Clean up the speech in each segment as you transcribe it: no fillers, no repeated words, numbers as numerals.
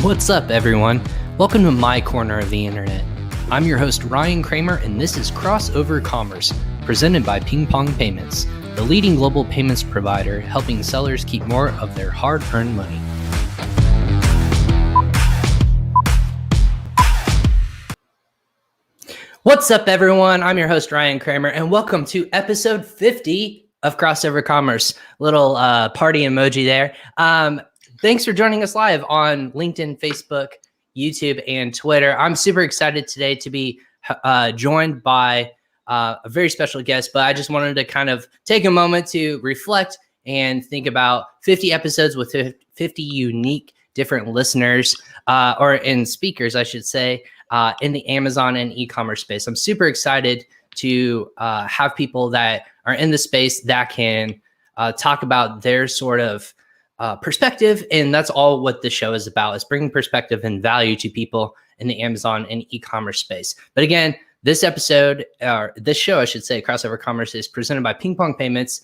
What's up, everyone? Welcome to my corner of the internet. I'm your host, Ryan Kramer, and this is Crossover Commerce, presented by PingPong Payments, the leading global payments provider helping sellers keep more of their hard-earned money. What's up, everyone? I'm your host, Ryan Kramer, and welcome to episode 50 of Crossover Commerce. Little party emoji there. Thanks for joining us live on LinkedIn, Facebook, YouTube, and Twitter. I'm super excited today to be joined by a very special guest, but I just wanted to kind of take a moment to reflect and think about 50 episodes with 50 unique different listeners in speakers, I should say, in the Amazon and e-commerce space. I'm super excited to have people that are in the space that can talk about their sort of perspective, and that's all what the show is about, is bringing perspective and value to people in the Amazon and e-commerce space. But again, this episode, or this show, I should say, Crossover Commerce, is presented by PingPong Payments.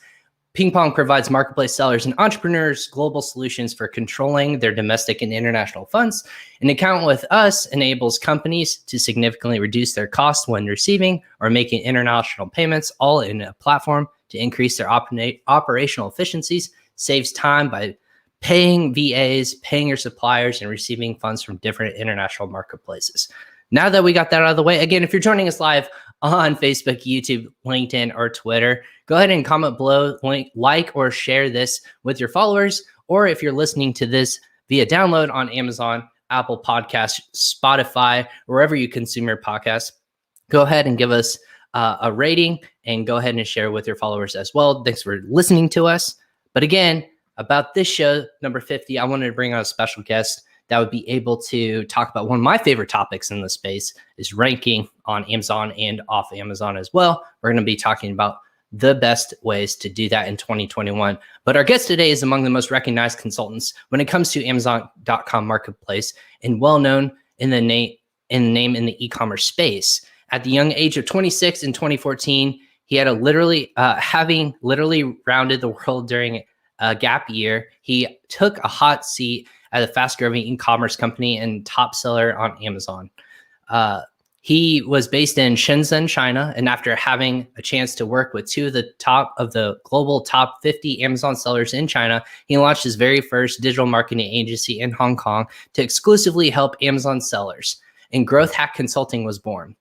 PingPong provides marketplace sellers and entrepreneurs global solutions for controlling their domestic and international funds. An account with us enables companies to significantly reduce their costs when receiving or making international payments, all in a platform to increase their operational efficiencies, saves time by paying VAs, paying your suppliers, and receiving funds from different international marketplaces. Now that we got that out of the way, again, if you're joining us live on Facebook, YouTube, LinkedIn, or Twitter, go ahead and comment below, like or share this with your followers. Or if you're listening to this via download on Amazon, Apple Podcasts, Spotify, wherever you consume your podcasts, go ahead and give us a rating and go ahead and share with your followers as well. Thanks for listening to us. But again, about this show, number 50, I wanted to bring on a special guest that would be able to talk about one of my favorite topics in the space, is ranking on Amazon and off Amazon as well. We're going to be talking about the best ways to do that in 2021. But our guest today is among the most recognized consultants when it comes to Amazon.com marketplace and well-known in the name in the e-commerce space. At the young age of 26 in 2014, he had having literally rounded the world during a gap year, he took a hot seat at a fast-growing e-commerce company and top seller on Amazon. He was based in Shenzhen, China, and after having a chance to work with two of the global top 50 Amazon sellers in China, he launched his very first digital marketing agency in Hong Kong to exclusively help Amazon sellers. And Growth Hack Consulting was born.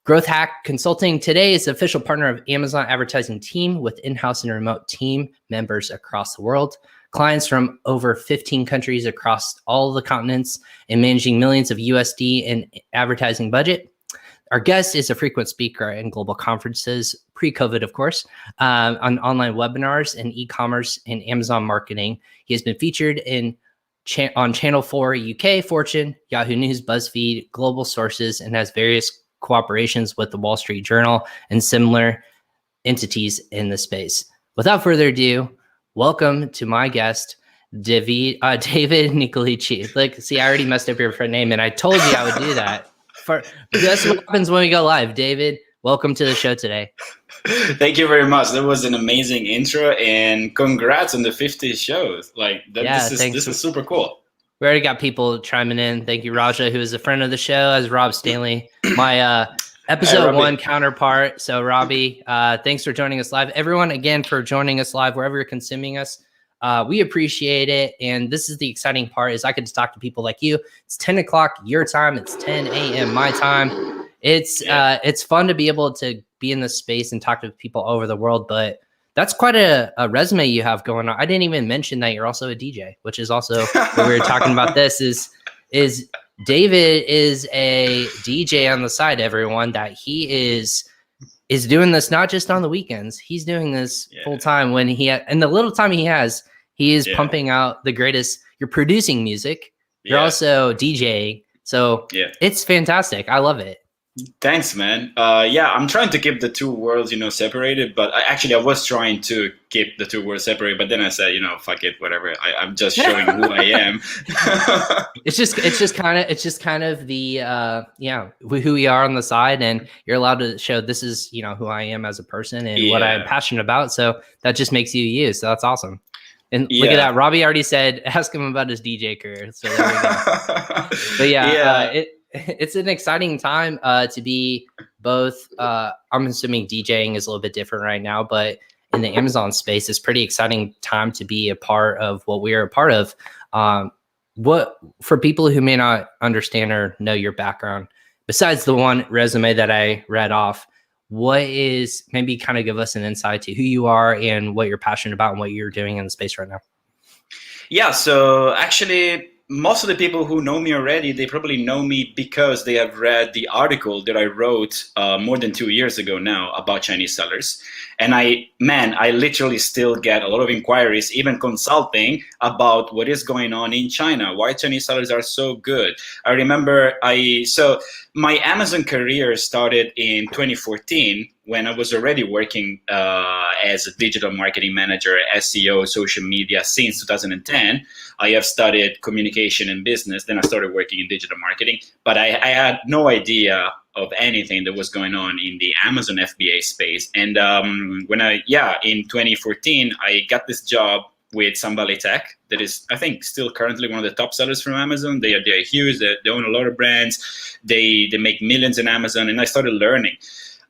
Growth Hack Consulting today is the official partner of Amazon advertising team with in-house and remote team members across the world, clients from over 15 countries across all the continents, and managing millions of USD in advertising budget. Our guest is a frequent speaker in global conferences, pre-COVID, of course, on online webinars and e-commerce and Amazon marketing. He has been featured on Channel 4 UK, Fortune, Yahoo News, BuzzFeed, global sources, and has various cooperations with the Wall Street Journal and similar entities in the space. Without further ado, welcome to my guest, Davide Nicolucci. I already messed up your name, and I told you I would do that. That's what happens when we go live. David, welcome to the show today. Thank you very much. That was an amazing intro, and congrats on the 50 shows. This is super cool. We already got people chiming in. Thank you, Raja, who is a friend of the show, as Rob Stanley, my episode 1 counterpart. So, Robbie, thanks for joining us live. Everyone, again, for joining us live, wherever you're consuming us. We appreciate it. And this is the exciting part, is I get to talk to people like you. It's 10 o'clock your time. It's 10 a.m. my time. It's fun to be able to be in this space and talk to people all over the world, but that's quite a resume you have going on. I didn't even mention that you're also a DJ, which is also what we were talking about. This is David is a DJ on the side, everyone, that he is doing this not just on the weekends. He's doing this full time when and the little time he has, he is pumping out the greatest. You're producing music. You're also DJing. So it's fantastic. I love it. Thanks, man. I'm trying to keep the two worlds, separated. But I was trying to keep the two worlds separated. But then I said, fuck it, whatever. I'm just showing who I am. It's just kind of the who we are on the side, and you're allowed to show this is who I am as a person and what I'm passionate about. So that just makes you you. So that's awesome. And look at that. Robbie already said, ask him about his DJ career. So there we go. But yeah, it's an exciting time to be both. I'm assuming DJing is a little bit different right now, but in the Amazon space, it's pretty exciting time to be a part of what we are a part of. What for people who may not understand or know your background, besides the one resume that I read off, what is maybe kind of give us an insight to who you are and what you're passionate about and what you're doing in the space right now? Yeah, so actually, most of the people who know me already, they probably know me because they have read the article that I wrote more than 2 years ago now about Chinese sellers. And I literally still get a lot of inquiries, even consulting about what is going on in China, why Chinese sellers are so good. I remember so my Amazon career started in 2014 when I was already working as a digital marketing manager, SEO, social media since 2010. I have studied communication and business. Then I started working in digital marketing, but I had no idea of anything that was going on in the Amazon FBA space. And in 2014, I got this job with Sun Valley Tech that is, I think, still currently one of the top sellers from Amazon. They are huge. They own a lot of brands. They make millions in Amazon. And I started learning.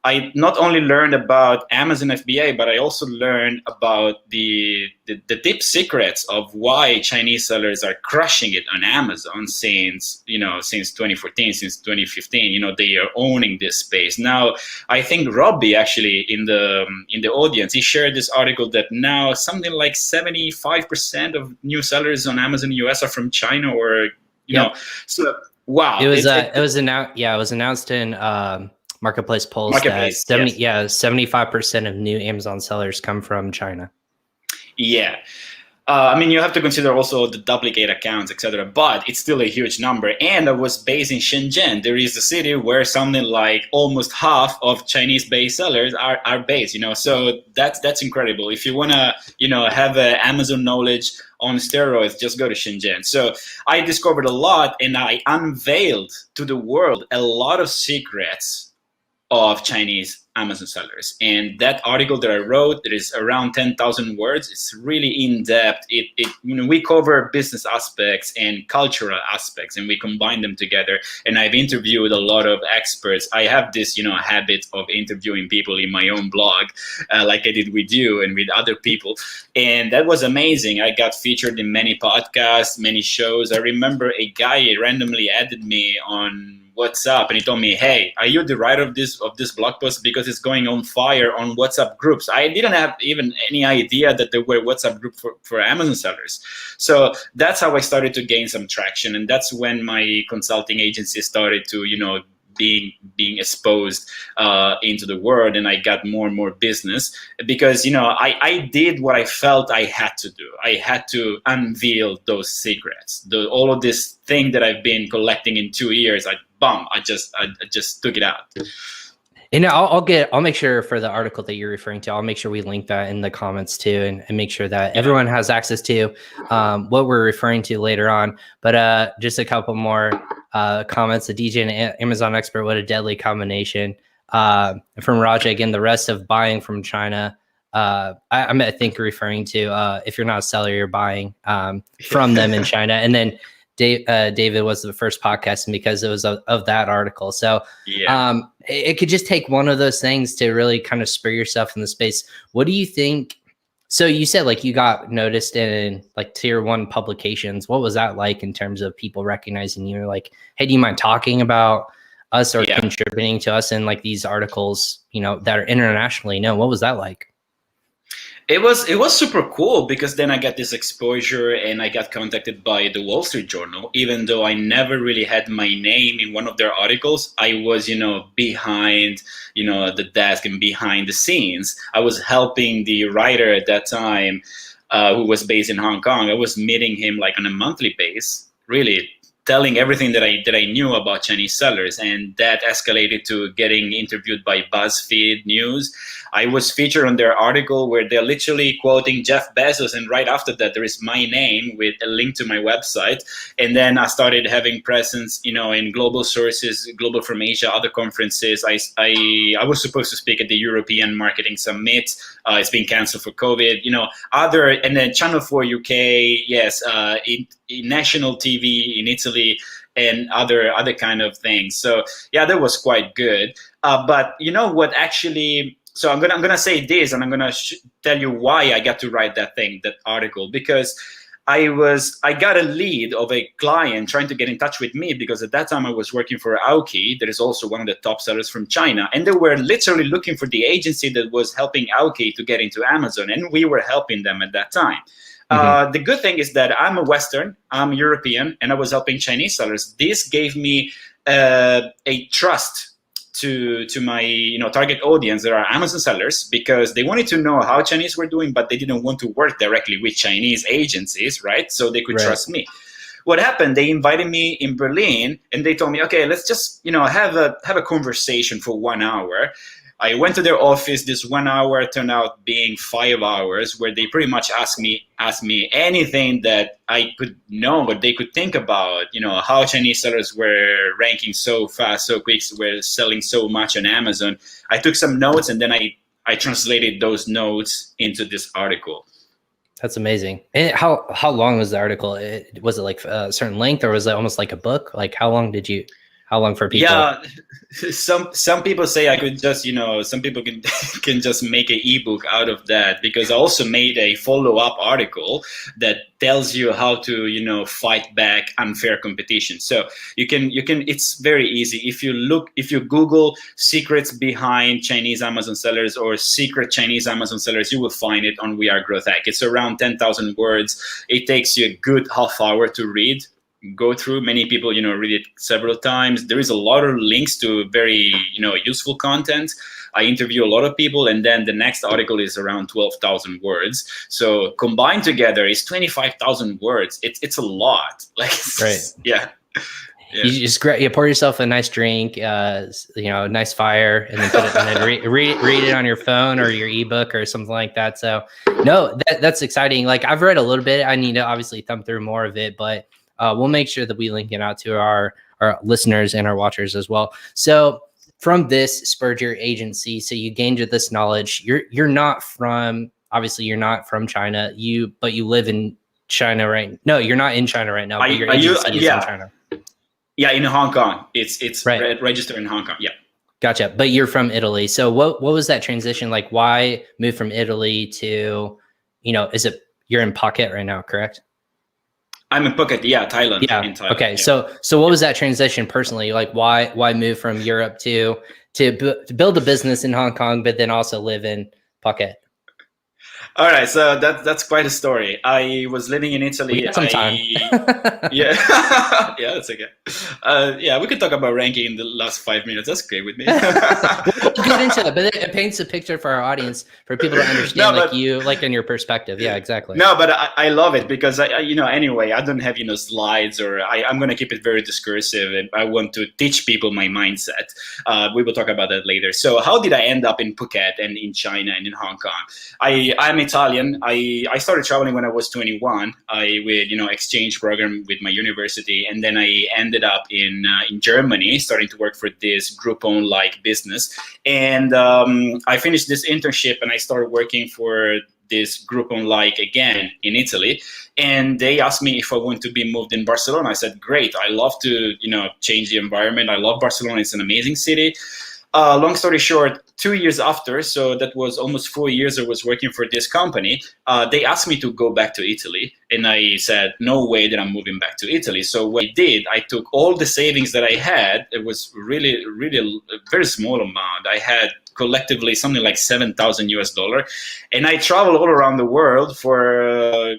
I not only learned about Amazon FBA, but I also learned about the deep secrets of why Chinese sellers are crushing it on Amazon since 2014, since 2015. They are owning this space. Now, I think Robbie actually in the audience, he shared this article that now something like 75% of new sellers on Amazon US are from China, or so wow. It was announced in Marketplace polls that 75% of new Amazon sellers come from China. Yeah. You have to consider also the duplicate accounts, etc. But it's still a huge number. And I was based in Shenzhen. There is a city where something like almost half of Chinese-based sellers are based. So that's incredible. If you wanna, have Amazon knowledge on steroids, just go to Shenzhen. So I discovered a lot, and I unveiled to the world a lot of secrets of Chinese Amazon sellers. And that article that I wrote, that is around 10,000 words, it's really in depth. We cover business aspects and cultural aspects, and we combine them together. And I've interviewed a lot of experts. I have this, habit of interviewing people in my own blog, like I did with you and with other people. And that was amazing. I got featured in many podcasts, many shows. I remember a guy randomly added me on WhatsApp, and he told me, "Hey, are you the writer of this blog post, because it's going on fire on WhatsApp groups?" I didn't have even any idea that there were WhatsApp groups for Amazon sellers. So that's how I started to gain some traction, and that's when my consulting agency started to, being exposed into the world, and I got more and more business because I did what I felt I had to do. I had to unveil those secrets, all of this thing that I've been collecting in 2 years. I just took it out. And I'll make sure for the article that you're referring to, I'll make sure we link that in the comments too, and make sure that everyone has access to what we're referring to later on. But just a couple more comments. The DJ and Amazon expert, what a deadly combination. From Raja again, the rest of buying from China. I think referring to if you're not a seller, you're buying from them in China. And then David was the first podcast, and because it was of that article. So it could just take one of those things to really kind of spur yourself in the space. What do you think? So you said like you got noticed in like tier 1 publications. What was that like in terms of people recognizing you? Like, hey, do you mind talking about us or contributing to us in like these articles, that are internationally known? What was that like? It was super cool, because then I got this exposure, and I got contacted by the Wall Street Journal. Even though I never really had my name in one of their articles, I was, behind, the desk and behind the scenes. I was helping the writer at that time, who was based in Hong Kong. I was meeting him like on a monthly basis, really telling everything that I knew about Chinese sellers, and that escalated to getting interviewed by BuzzFeed News. I was featured on their article where they're literally quoting Jeff Bezos, and right after that there is my name with a link to my website. And then I started having presence, in global sources, Global from Asia, other conferences. I was supposed to speak at the European Marketing Summit. It's been canceled for COVID. And then Channel 4 UK, yes, in national TV in Italy, and other kind of things. So yeah, that was quite good. But you know what actually? So I'm gonna say this, and I'm gonna tell you why I got to write that article, because I got a lead of a client trying to get in touch with me, because at that time I was working for Aoki, that is also one of the top sellers from China, and they were literally looking for the agency that was helping Aoki to get into Amazon, and we were helping them at that time. The good thing is that I'm a Western, I'm European, and I was helping Chinese sellers. This gave me a trust to my target audience that are Amazon sellers, because they wanted to know how Chinese were doing, but they didn't want to work directly with Chinese agencies, right? So they could trust me. What happened? They invited me in Berlin, and they told me, okay, let's just have a conversation for 1 hour. I went to their office. This 1 hour turned out being 5 hours, where they pretty much asked me anything that I could know, what they could think about, how Chinese sellers were ranking so fast, so quick, were selling so much on Amazon. I took some notes, and then I translated those notes into this article. That's amazing. And how long was the article? Was it like a certain length, or was it almost like a book? Like how long for people? Yeah, some people say I could just, some people can just make an ebook out of that, because I also made a follow-up article that tells you how to, fight back unfair competition. So you can, it's very easy. If you Google secrets behind Chinese Amazon sellers or secret Chinese Amazon sellers, you will find it on We Are Growth Hack. It's around 10,000 words. It takes you a good half hour to go through. Many people read it several times. There is a lot of links to very useful content. I interview a lot of people, and then the next article is around 12,000 words. So combined together is 25,000 words. It's a lot. Right. Yeah. You just you pour yourself a nice drink, a nice fire, and then put it, and then read it on your phone or your ebook or something like that. So no, that's exciting. Like I've read a little bit. I need to obviously thumb through more of it, but we'll make sure that we link it out to our listeners and our watchers as well. So from this spurred your agency. So you gained this knowledge. You're not from China. But you live in China, right? No, you're not in China right now. But your agency is in China. Yeah, in Hong Kong. It's registered in Hong Kong. Yeah. Gotcha. But you're from Italy. So what was that transition like? Why move from Italy to, you're in Phuket right now, correct? I'm in Phuket, Thailand. Yeah. In Thailand, okay. Yeah. So what was that transition personally? Like why move from Europe to build a business in Hong Kong, but then also live in Phuket? All right, so that's quite a story. I was living in Italy. We got some time. Yeah, yeah, that's okay. Yeah, we could talk about ranking in the last 5 minutes. That's great with me. We'll get into it, but it paints a picture for our audience, for people to understand, in your perspective. Yeah, exactly. No, but I love it because anyway, I don't have slides, or I'm going to keep it very discursive, and I want to teach people my mindset. We will talk about that later. So, how did I end up in Phuket and in China and in Hong Kong? I'm Italian. I started traveling when I was 21. With exchange program with my university, and then I ended up in Germany, starting to work for this Groupon like business. And I finished this internship, and I started working for this Groupon like again in Italy. And they asked me if I want to be moved in Barcelona. I said, great. I love to change the environment. I love Barcelona. It's an amazing city. Long story short, 2 years after, so that was almost 4 years I was working for this company, they asked me to go back to Italy. And I said, no way that I'm moving back to Italy. So what I did, I took all the savings that I had. It was really, really a very small amount. I had collectively something like $7,000, and I traveled all around the world for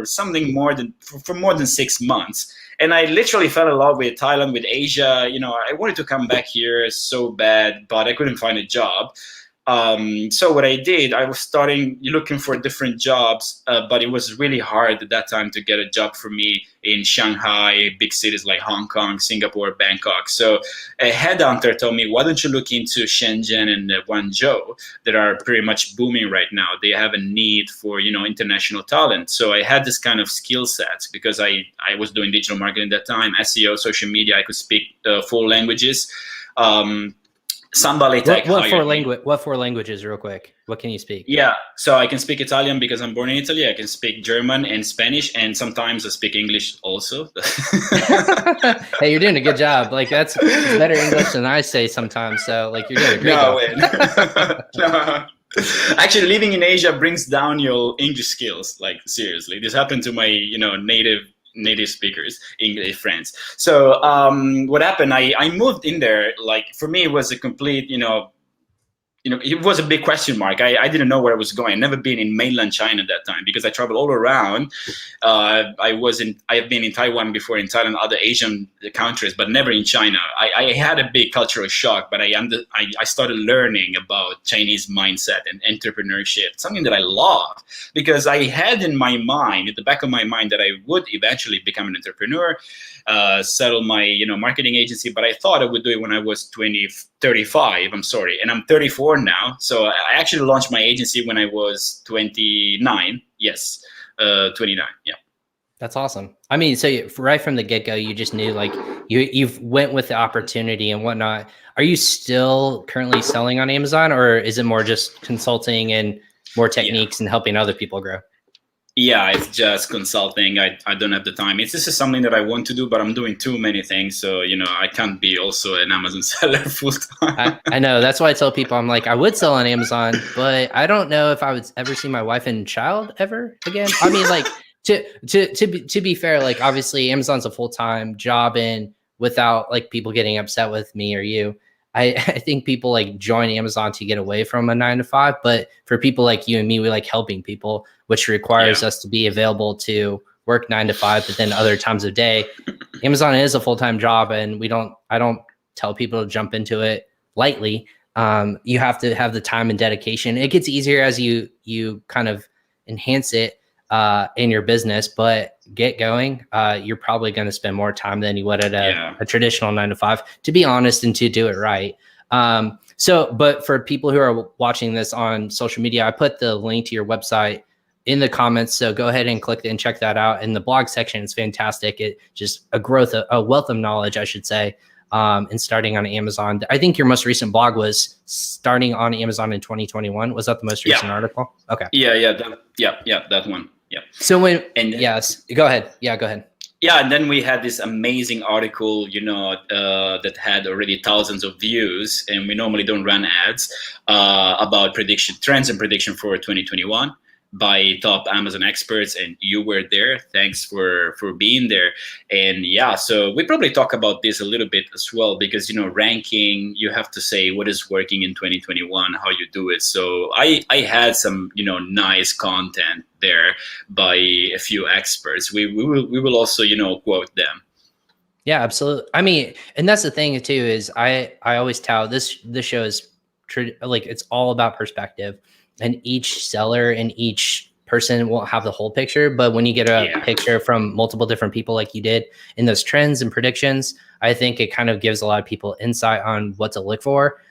something more than 6 months. And I literally fell in love with Thailand, with Asia. I wanted to come back here so bad, but I couldn't find a job. So what I did, I was starting looking for different jobs, but it was really hard at that time to get a job for me in Shanghai, big cities like Hong Kong, Singapore, Bangkok. So a headhunter told me, why don't you look into Shenzhen and Guangzhou that are pretty much booming right now? They have a need for, international talent. So I had this kind of skill set because I was doing digital marketing at that time, SEO, social media. I could speak 4 languages. Somebody what 4 languages, real quick? What can you speak? Yeah, so I can speak Italian because I'm born in Italy. I can speak German and Spanish, and sometimes I speak English also. Hey, you're doing a good job. Like that's better English than I say sometimes. So like you're doing a great job. No. Actually, living in Asia brings down your English skills. Like seriously, this happened to my native speakers, English friends. So what happened? I moved in there. Like for me, it was a complete it was a big question mark. I didn't know where I was going. I'd never been in mainland China at that time because I traveled all around. I have been in Taiwan before, in Thailand, other Asian countries, but never in China. I had a big cultural shock, but I started learning about Chinese mindset and entrepreneurship, something that I love because I had in my mind, at the back of my mind, that I would eventually become an entrepreneur, settle my marketing agency, but I thought I would do it when I was 35. I'm sorry, and I'm 34 now. So I actually launched my agency when I was 29. Yes, 29. Yeah. That's awesome. I mean, so right from the get-go, you just knew like you've went with the opportunity and whatnot. Are you still currently selling on Amazon, or is it more just consulting and more techniques and helping other people grow? Yeah, it's just consulting. I don't have the time. This is something that I want to do, but I'm doing too many things. So, I can't be also an Amazon seller full time. I know. That's why I tell people, I'm like, I would sell on Amazon, but I don't know if I would ever see my wife and child ever again. I mean, like to be fair, like obviously Amazon's a full-time job, and without like people getting upset with me or you, I think people like join Amazon to get away from a 9-to-5, but for people like you and me, we like helping people, which requires us to be available to work 9-to-5, but then other times of day. Amazon is a full-time job, and I don't tell people to jump into it lightly. You have to have the time and dedication. It gets easier as you kind of enhance it in your business, but get going. You're probably going to spend more time than you would at a traditional 9-to-5, to be honest, and to do it right. But for people who are watching this on social media, I put the link to your website in the comments. So go ahead and click and check that out. In the blog section, it's fantastic. It just a wealth of knowledge, I should say, in starting on Amazon. I think your most recent blog was starting on Amazon in 2021. Was that the most recent article? Okay. Yeah, that one. Yeah. So yes, go ahead. Yeah, go ahead. Yeah, and then we had this amazing article, that had already thousands of views, and we normally don't run ads about trends and prediction for 2021 by top Amazon experts, and you were there. Thanks for being there. And so we probably talk about this a little bit as well, because ranking, you have to say what is working in 2021, how you do it. So I had some nice content there by a few experts. We will also quote them. Yeah, absolutely. I mean, and that's the thing too, is I always tout this show is like, it's all about perspective. And each seller and each person won't have the whole picture. But when you get a picture from multiple different people like you did in those trends and predictions, I think it kind of gives a lot of people insight on what to look for.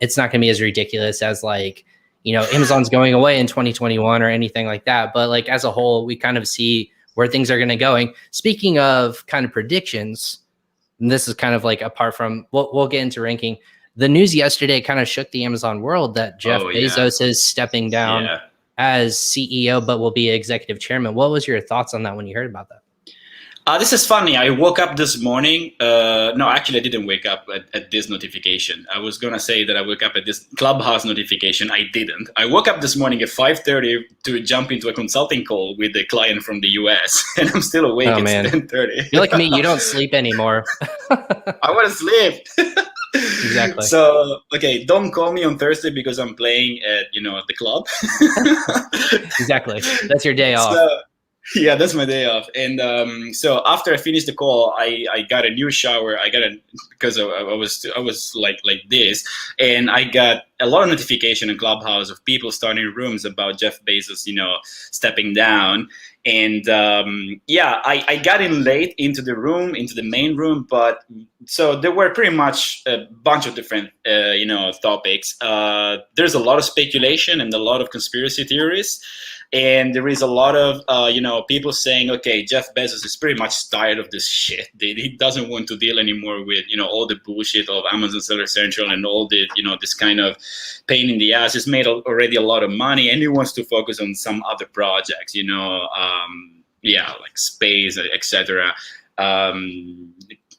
It's not going to be as ridiculous as like, Amazon's going away in 2021 or anything like that. But like as a whole, we kind of see where things are going to go. Speaking of kind of predictions, and this is kind of like apart from, we'll get into ranking. The news yesterday kind of shook the Amazon world that Jeff Bezos is stepping down as CEO, but will be executive chairman. What was your thoughts on that when you heard about that? This is funny. I woke up this morning. No, actually, I didn't wake up at this notification. I was going to say that I woke up at this Clubhouse notification. I didn't. I woke up this morning at 5:30 to jump into a consulting call with a client from the US, and I'm still awake at 10:30. You're like me. You don't sleep anymore. I want to sleep. Exactly. So, okay, don't call me on Thursday because I'm playing at, the club. Exactly. That's your day off. Yeah, that's my day off. And so after I finished the call, I got a new shower. Because I was like this, and I got a lot of notification in Clubhouse of people starting rooms about Jeff Bezos, stepping down. And yeah, I got in late into the main room, but so there were pretty much a bunch of different topics. There's a lot of speculation and a lot of conspiracy theories. And there is a lot of people saying, okay, Jeff Bezos is pretty much tired of this shit. He doesn't want to deal anymore with all the bullshit of Amazon Seller Central and all the this kind of pain in the ass. He's made already a lot of money, and he wants to focus on some other projects. Like space, etc.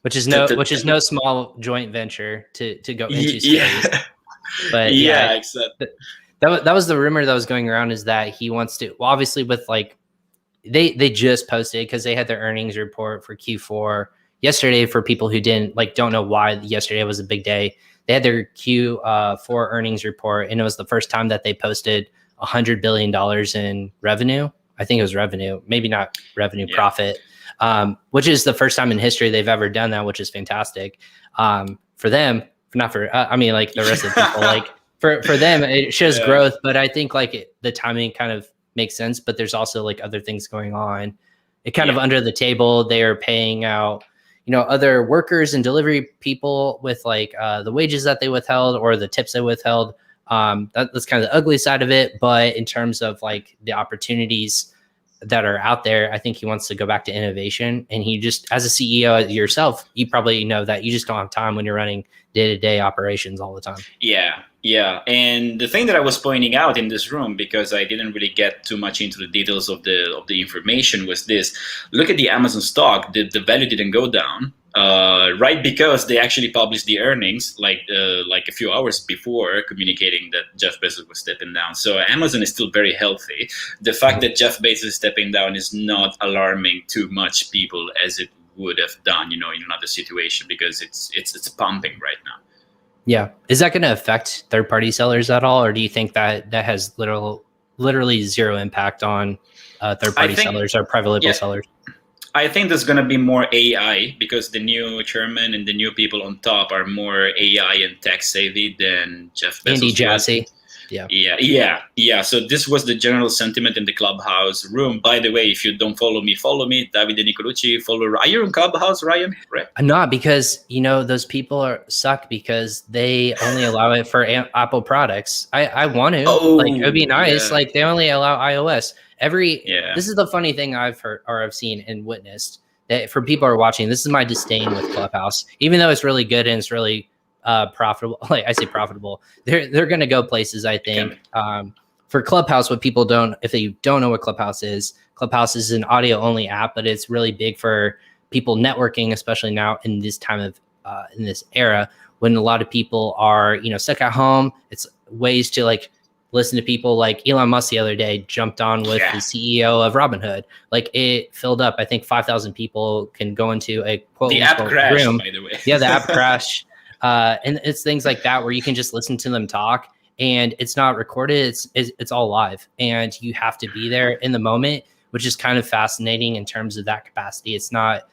Which is no small joint venture to go into space. Yeah. But yeah, exactly. That was the rumor that was going around, is that he wants to, well, obviously with like, they just posted, because they had their earnings report for Q4 yesterday. For people who don't know why yesterday was a big day, they had their Q4 earnings report, and it was the first time that they posted $100 billion in revenue. I think it was revenue, maybe not revenue, profit, which is the first time in history they've ever done that, which is fantastic for them. Not for, like the rest of the people, like, For them, it shows growth, but I think the timing kind of makes sense. But there's also like other things going on. It kind of under the table, they are paying out, other workers and delivery people with the wages that they withheld or the tips they withheld. That's kind of the ugly side of it. But in terms of the opportunities that are out there, I think he wants to go back to innovation. And he just, as a CEO yourself, you probably know that you just don't have time when you're running day-to-day operations all the time. Yeah. And the thing that I was pointing out in this room, because I didn't really get too much into the details of the information, was this: look at the Amazon stock. The value didn't go down, right? Because they actually published the earnings like a few hours before communicating that Jeff Bezos was stepping down. So Amazon is still very healthy. The fact that Jeff Bezos is stepping down is not alarming too much people as it would have done, in another situation, because it's pumping right now. Yeah. Is that going to affect third-party sellers at all? Or do you think that has literally zero impact on third-party sellers or private label sellers? I think there's going to be more AI, because the new chairman and the new people on top are more AI and tech savvy than Jeff Bezos. Andy Jassy. Yeah. So this was the general sentiment in the Clubhouse room. By the way, if you don't follow me, Davide Nicolucci. Are you in Clubhouse, Ryan? Right. I'm not, because those people suck, because they only allow it for Apple products. I want to. It would be nice. Yeah. They only allow iOS. This is the funny thing I've heard or I've seen and witnessed, that for people who are watching, this is my disdain with Clubhouse. Even though it's really good and it's really profitable, I say profitable, they're going to go places, I think. For Clubhouse, what people if they don't know what Clubhouse is an audio only app, but it's really big for people networking, especially now in this time of in this era when a lot of people are stuck at home. It's ways to listen to people. Like Elon Musk the other day jumped on with the CEO of Robinhood. It filled up. I think 5,000 people can go into a quote the app crash room. By the way. Yeah, the app crash. And it's things like that where you can just listen to them talk, and it's not recorded. It's all live, and you have to be there in the moment, which is kind of fascinating in terms of that capacity. It's not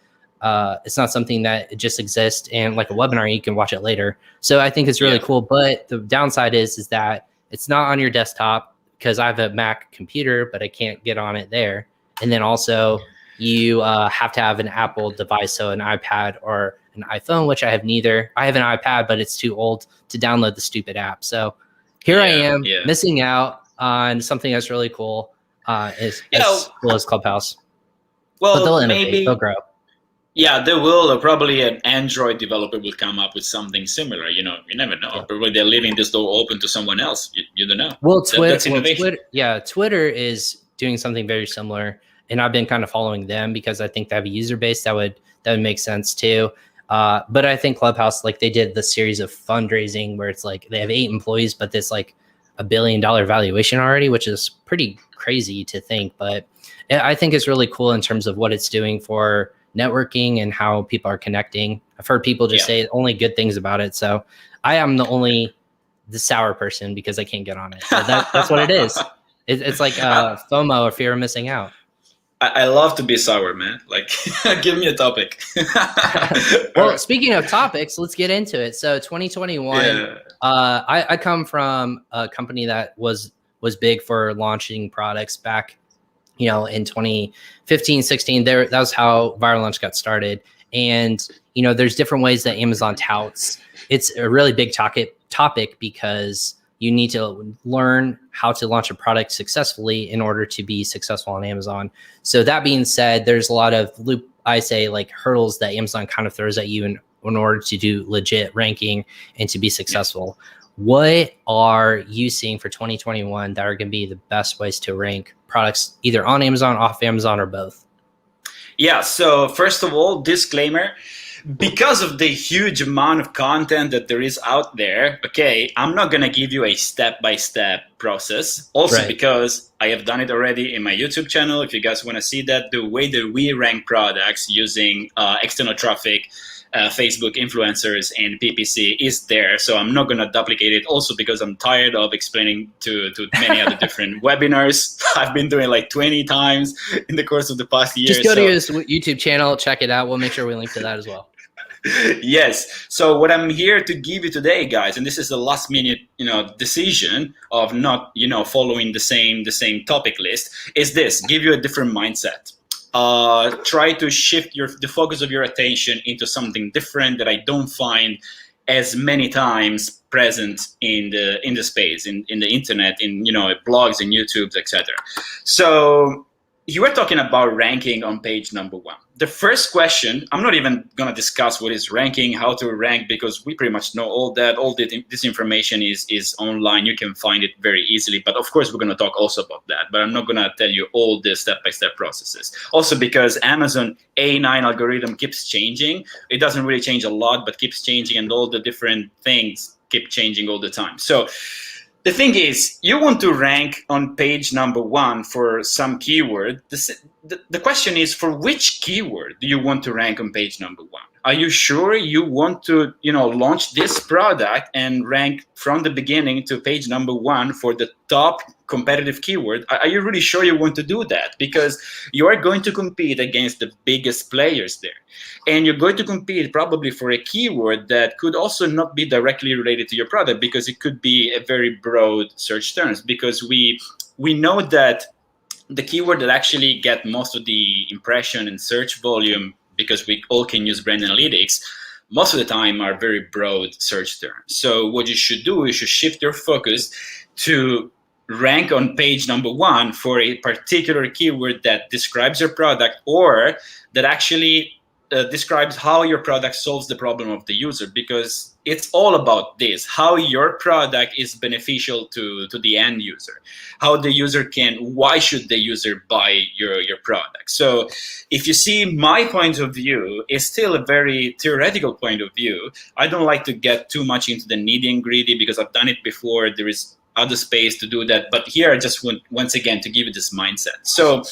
something that just exists, and like a webinar, you can watch it later. So I think it's really cool. But the downside is that it's not on your desktop, because I have a Mac computer, but I can't get on it there. And then also you have to have an Apple device, so an iPad or an iPhone, which I have neither. I have an iPad, but it's too old to download the stupid app. So here I am missing out on something that's really cool. As cool as Clubhouse. Well, but they'll innovate, they'll grow. Yeah, they will. Or probably an Android developer will come up with something similar. You never know. Yeah. Probably they're leaving this door open to someone else. You don't know. Well, Twitter is doing something very similar, and I've been kind of following them because I think they have a user base that would make sense too. But I think Clubhouse, they did the series of fundraising where it's they have 8 employees, but this $1 billion valuation already, which is pretty crazy to think. But I think it's really cool in terms of what it's doing for networking and how people are connecting. I've heard people just say only good things about it. So I am the sour person because I can't get on it. So that's what it is. It's like FOMO, or fear of missing out. I love to be sour, man. Like, give me a topic. All Well, right. speaking of topics, let's get into it. So 2021, Yeah. I come from a company that was big for launching products back, in 2015, 16. There, that was how Viral Launch got started. And there's different ways that Amazon touts. It's a really big topic because you need to learn how to launch a product successfully in order to be successful on Amazon. So that being said, there's a lot of like hurdles that Amazon kind of throws at you in order to do legit ranking and to be successful. What are you seeing for 2021 that are going to be the best ways to rank products either on Amazon, off Amazon, or both? Yeah. So first of all, disclaimer. Because of the huge amount of content that there is out there, okay, I'm not going to give you a step-by-step process. Also, Right. because I have done it already in my YouTube channel. If you guys want to see that, the way that we rank products using external traffic, Facebook influencers, and PPC is there. So I'm not going to duplicate it. Also, because I'm tired of explaining to many other different webinars. I've been doing like 20 times in the course of the past year. Just go to his YouTube channel, check it out. We'll make sure we link to that as well. Yes. So what I'm here to give you today, guys, and this is the last minute, decision of not, following the same topic list, is this: give you a different mindset. Try to shift the focus of your attention into something different that I don't find as many times present in the space, in the internet, in blogs and YouTubes, etc. So you were talking about ranking on page number 1. The first question, I'm not even going to discuss what is ranking, how to rank, because we pretty much know all that. All this information is online. You can find it very easily. But of course, we're going to talk also about that. But I'm not going to tell you all the step-by-step processes. Also because Amazon A9 algorithm keeps changing. It doesn't really change a lot, but keeps changing. And all the different things keep changing all the time. So the thing is, you want to rank on page number 1 for some keyword. The question is, for which keyword do you want to rank on page number 1? Are you sure you want to, launch this product and rank from the beginning to page number 1 for the top competitive keyword? Are you really sure you want to do that? Because you are going to compete against the biggest players there. And you're going to compete probably for a keyword that could also not be directly related to your product, because it could be a very broad search terms. Because we know that the keyword that actually get most of the impression and search volume, because we all can use brand analytics, most of the time are very broad search terms. So what you should do is you shift your focus to rank on page number 1 for a particular keyword that describes your product, or that actually describes how your product solves the problem of the user, because it's all about this: how your product is beneficial to the end user, how the user why should the user buy your product. So if you see, my point of view is still a very theoretical point of view. I don't like to get too much into the nitty and gritty, because I've done it before. There is other space to do that, but here I just want once again to give you this mindset. So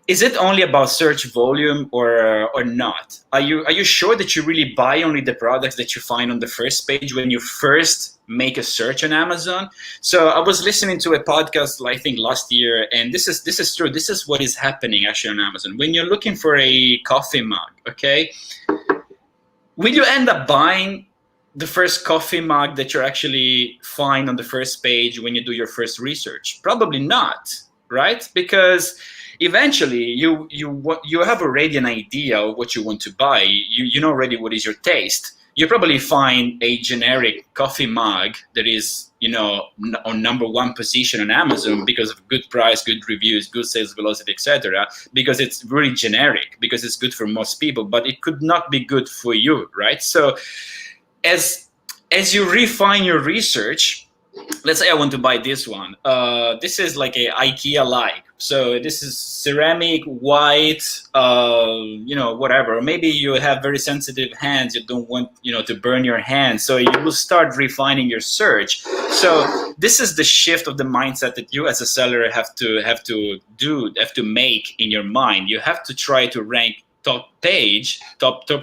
is it only about search volume or not? Are you sure that you really buy only the products that you find on the first page when you first make a search on Amazon? So I was listening to a podcast, I think last year, and this is true. This is what is happening actually on Amazon. When you're looking for a coffee mug, okay, will you end up buying the first coffee mug that you actually find on the first page when you do your first research? Probably not, right? Because eventually you have already an idea of what you want to buy. You know already what is your taste. You probably find a generic coffee mug that is on number 1 position on Amazon because of good price, good reviews, good sales velocity, etc. Because it's really generic, because it's good for most people, but it could not be good for you, right? So as you refine your research, let's say I want to buy this one. This is like a IKEA-like. So this is ceramic, white, whatever. Or maybe you have very sensitive hands. You don't want, to burn your hands. So you will start refining your search. So this is the shift of the mindset that you as a seller have to make in your mind. You have to try to rank top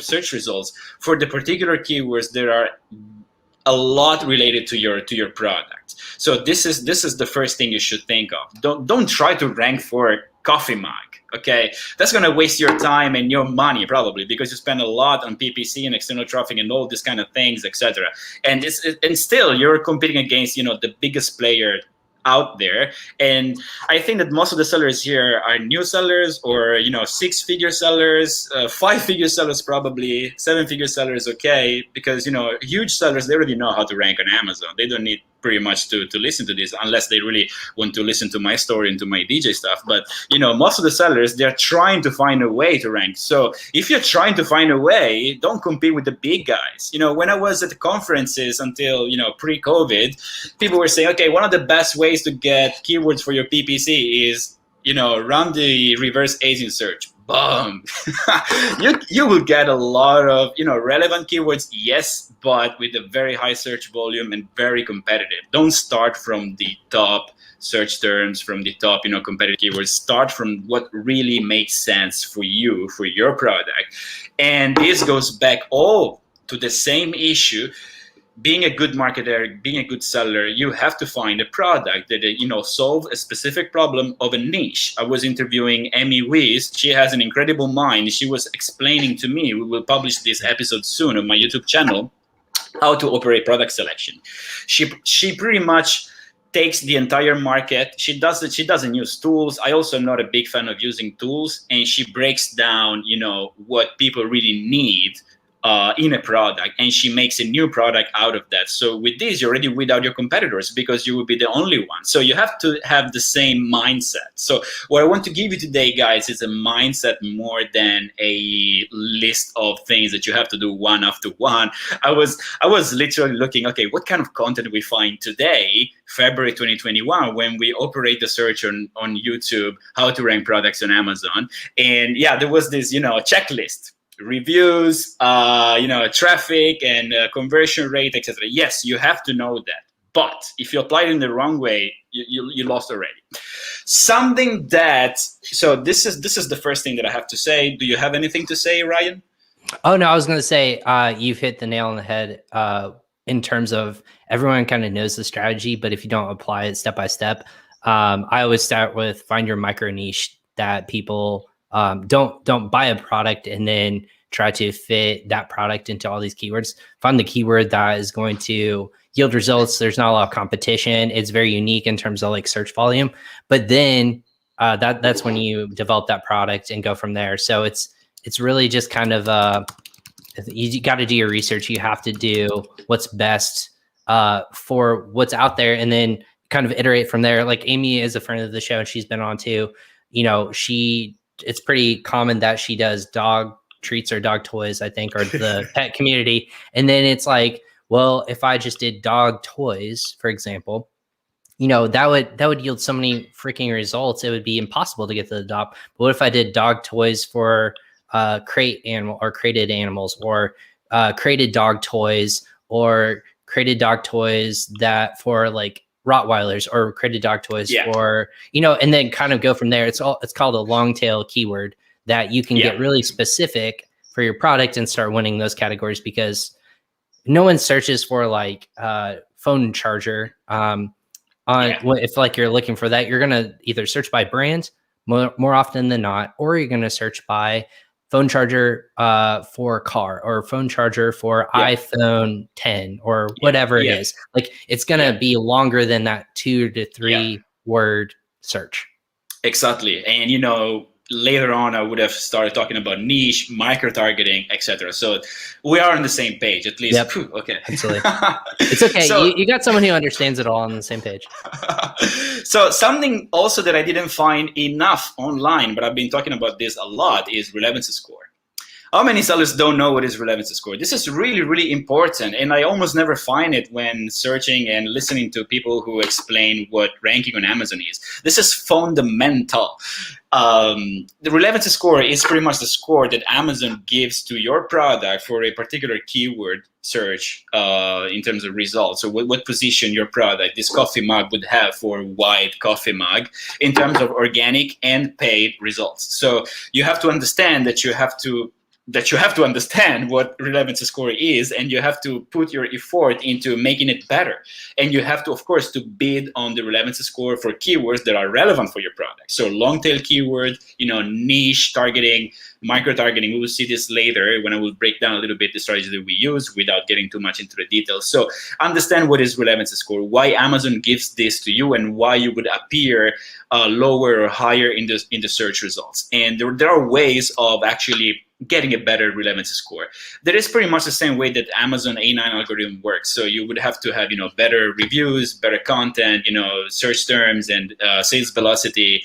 search results for the particular keywords that are a lot related to your product. So this is the first thing you should think of. Don't try to rank for coffee mug. Okay, that's going to waste your time and your money probably, because you spend a lot on PPC and external traffic and all these kind of things, etc. And still you're competing against the biggest player out there. And I think that most of the sellers here are new sellers, or 6-figure sellers, 5-figure sellers, probably 7-figure sellers. Okay, because huge sellers, they already know how to rank on Amazon. They don't need pretty much to listen to this, unless they really want to listen to my story and to my DJ stuff. But most of the sellers, they're trying to find a way to rank. So if you're trying to find a way, don't compete with the big guys. When I was at the conferences until pre-COVID, people were saying, okay, one of the best ways to get keywords for your PPC is run the reverse Asian search. Boom. you will get a lot of relevant keywords, yes, but with a very high search volume and very competitive. Don't start from the top search terms, from the top competitive keywords. Start from what really makes sense for you, for your product. And this goes back all to the same issue. Being a good marketer, being a good seller, you have to find a product that solve a specific problem of a niche. I was interviewing Amy Weiss. She has an incredible mind. She was explaining to me, we will publish this episode soon on my YouTube channel, how to operate product selection. She pretty much takes the entire market. She doesn't use tools. I also am not a big fan of using tools. And she breaks down, what people really need in a product, and she makes a new product out of that. So with this, you're already without your competitors, because you will be the only one. So you have to have the same mindset. So what I want to give you today, guys, is a mindset more than a list of things that you have to do one after one. I was literally looking, okay, what kind of content we find today, February 2021, when we operate the search on YouTube, how to rank products on Amazon. And yeah, there was this, checklist. Reviews, traffic and conversion rate, etc. Yes, you have to know that. But if you apply it in the wrong way, you lost already. Something that, so this is the first thing that I have to say. Do you have anything to say, Ryan? Oh, no, I was going to say, you've hit the nail on the head in terms of everyone kind of knows the strategy, but if you don't apply it step by step, I always start with find your micro niche that people don't buy a product and then try to fit that product into all these keywords. Find the keyword that is going to yield results. There's not a lot of competition. It's very unique in terms of like search volume, but then that's when you develop that product and go from there. So it's really just kind of you got to do your research. You have to do what's best for what's out there, and then kind of iterate from there. Like Amy is a friend of the show, and she's been on too. It's pretty common that she does dog treats or dog toys, I think, or the pet community. And then it's like, well, if I just did dog toys, for example, that would yield so many freaking results. It would be impossible to get to the top. But what if I did dog toys for crate animal or crated animals, or crated dog toys, or crated dog toys that for like Rottweilers, or crated dog toys for, and then kind of go from there. It's called a long tail keyword that you can get really specific for your product and start winning those categories, because no one searches for like phone charger. If like you're looking for that, you're going to either search by brand more often than not, or you're going to search by phone charger for car, or phone charger for iPhone 10, or whatever it is. Like it's going to be longer than that 2 to 3 word search. Exactly. And later on I would have started talking about niche, micro targeting, etc. So we are on the same page, at least. Yep. Okay. Absolutely. It's okay. So, you got someone who understands it all on the same page. So something also that I didn't find enough online, but I've been talking about this a lot, is relevancy score. How many sellers don't know what is relevancy score? This is really, really important, and I almost never find it when searching and listening to people who explain what ranking on Amazon is. This is fundamental. The relevancy score is pretty much the score that Amazon gives to your product for a particular keyword search in terms of results. So what position your product, this coffee mug, would have for white coffee mug in terms of organic and paid results. So you have to understand that you have to that you have to understand what relevancy score is, and you have to put your effort into making it better. And you have to, of course, to bid on the relevancy score for keywords that are relevant for your product. So long tail keywords, niche targeting, micro targeting. We will see this later when I will break down a little bit the strategy that we use without getting too much into the details. So understand what is relevancy score, why Amazon gives this to you, and why you would appear lower or higher in the search results. And there are ways of actually getting a better relevancy score. That is pretty much the same way that Amazon A9 algorithm works. So you would have to have better reviews, better content, search terms, and sales velocity,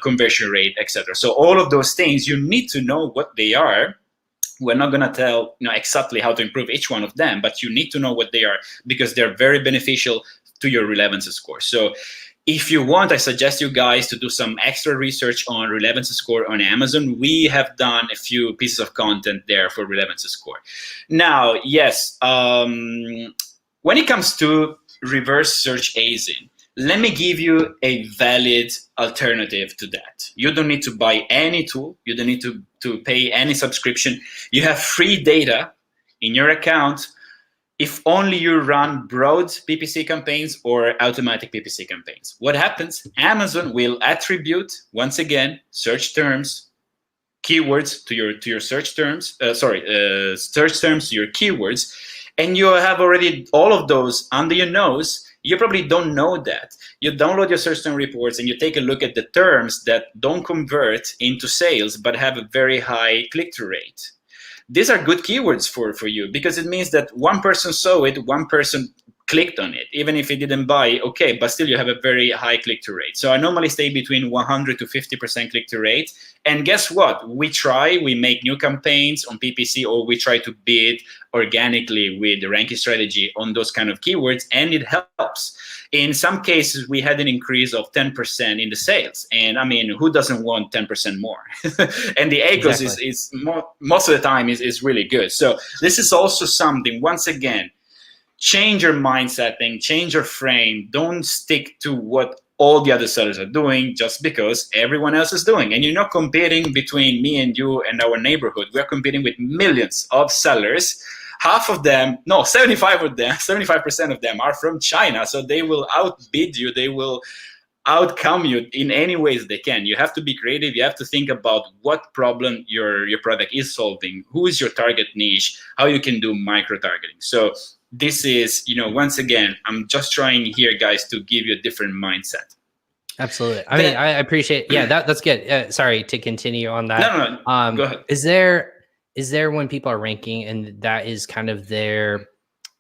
conversion rate, etc. So all of those things, you need to know what they are. We're not going to tell exactly how to improve each one of them, but you need to know what they are, because they're very beneficial to your relevancy score. So if you want, I suggest you guys to do some extra research on relevancy score on Amazon. We have done a few pieces of content there for relevancy score. Now, yes, when it comes to reverse search ASIN, let me give you a valid alternative to that. You don't need to buy any tool. You don't need to pay any subscription. You have free data in your account if only you run broad PPC campaigns or automatic PPC campaigns. What happens? Amazon will attribute, once again, search terms, keywords to your search terms, search terms to your keywords, and you have already all of those under your nose. You probably don't know that. You download your search term reports and you take a look at the terms that don't convert into sales but have a very high click-through rate. These are good keywords for you, because it means that one person saw it, one person clicked on it, even if he didn't buy, okay, but still you have a very high click-through rate. So I normally stay between 100 to 50% click-through rate. And guess what? We make new campaigns on PPC, or we try to bid organically with the ranking strategy on those kind of keywords, and it helps. In some cases, we had an increase of 10% in the sales. And I mean, who doesn't want 10% more? And the ACOS is most of the time is really good. So this is also something, once again, change your mindset thing, change your frame. Don't stick to what all the other sellers are doing just because everyone else is doing. And you're not competing between me and you and our neighborhood. We're competing with millions of sellers. Half of them, no, 75% of them are from China. So they will outbid you. They will outcome you in any ways they can. You have to be creative. You have to think about what problem your product is solving, who is your target niche, how you can do micro targeting. So this is, once again, I'm just trying here, guys, to give you a different mindset. Absolutely. I mean, I appreciate. Yeah, that's good. Sorry to continue on that. No. Go ahead. Is there when people are ranking and that is kind of their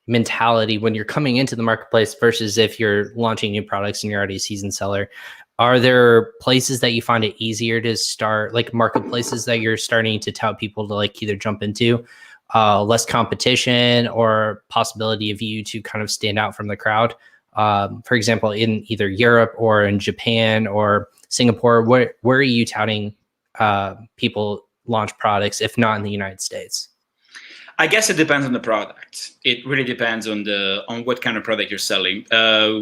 mentality when you're coming into the marketplace versus if you're launching new products and you're already a seasoned seller? Are there places that you find it easier to start, like marketplaces that you're starting to tout people to like either jump into? Less competition or possibility of you to kind of stand out from the crowd. For example, in either Europe or in Japan or Singapore, where are you touting people launch products, if not in the United States? I guess it depends on the product. It really depends on what kind of product you're selling. I